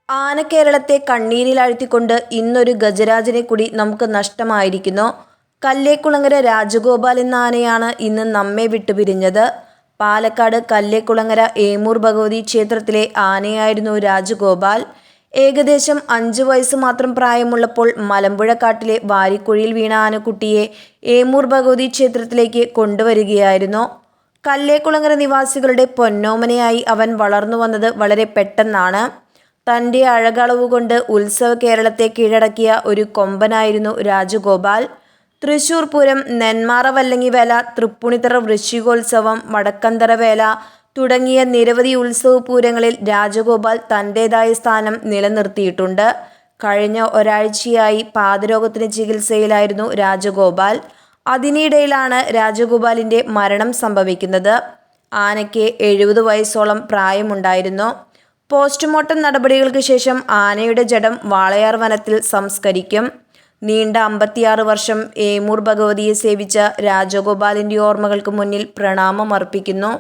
ആന കേരളത്തെ കണ്ണീരിലാഴ്ത്തിക്കൊണ്ട് ഇന്നൊരു ഗജരാജനെ കൂടി നമുക്ക് നഷ്ടമായിരിക്കുന്നു. കല്ലേക്കുളങ്ങര രാജഗോപാൽ എന്ന ആനയാണ് ഇന്ന് നമ്മെ വിട്ടുപിരിഞ്ഞത്. പാലക്കാട് കല്ലേക്കുളങ്ങര ഏമൂർ ഭഗവതി ക്ഷേത്രത്തിലെ ആനയായിരുന്നു രാജഗോപാൽ. ഏകദേശം 5 വയസ്സ് മാത്രം പ്രായമുള്ളപ്പോൾ മലമ്പുഴക്കാട്ടിലെ വാരിക്കുഴിയിൽ വീണ ആനക്കുട്ടിയെ ഏമൂർ ഭഗവതി ക്ഷേത്രത്തിലേക്ക് കൊണ്ടുവരികയായിരുന്നു. കല്ലേക്കുളങ്ങര നിവാസികളുടെ പൊന്നോമനയായി അവൻ വളർന്നു വന്നത് വളരെ പെട്ടെന്നാണ്. തൻ്റെ അഴകളവുകൊണ്ട് ഉത്സവ കേരളത്തെ കീഴടക്കിയ ഒരു കൊമ്പനായിരുന്നു രാജഗോപാൽ. തൃശൂർ പൂരം, നെന്മാറ വല്ലങ്ങിവേല, തൃപ്പൂണിത്തറ വൃശ്ചികോത്സവം, വടക്കന്തറ വേല തുടങ്ങിയ നിരവധി ഉത്സവ പൂരങ്ങളിൽ രാജഗോപാൽ തൻ്റെതായ സ്ഥാനം നിലനിർത്തിയിട്ടുണ്ട്. കഴിഞ്ഞ ഒരാഴ്ചയായി പാദരോഗത്തിന് ചികിത്സയിലായിരുന്നു രാജഗോപാൽ. അതിനിടയിലാണ് രാജഗോപാലിൻ്റെ മരണം സംഭവിക്കുന്നത്. ആനയ്ക്ക് 70 വയസ്സോളം പ്രായമുണ്ടായിരുന്നു. പോസ്റ്റ്മോർട്ടം നടപടികൾക്ക് ശേഷം ആനയുടെ ജഡം വാളയാർ വനത്തിൽ സംസ്കരിക്കും. നീണ്ട 56 വർഷം ഏമൂർ ഭഗവതിയെ സേവിച്ച രാജഗോപാലിൻ്റെ ഓർമ്മകൾക്ക് മുന്നിൽ പ്രണാമം അർപ്പിക്കുന്നു.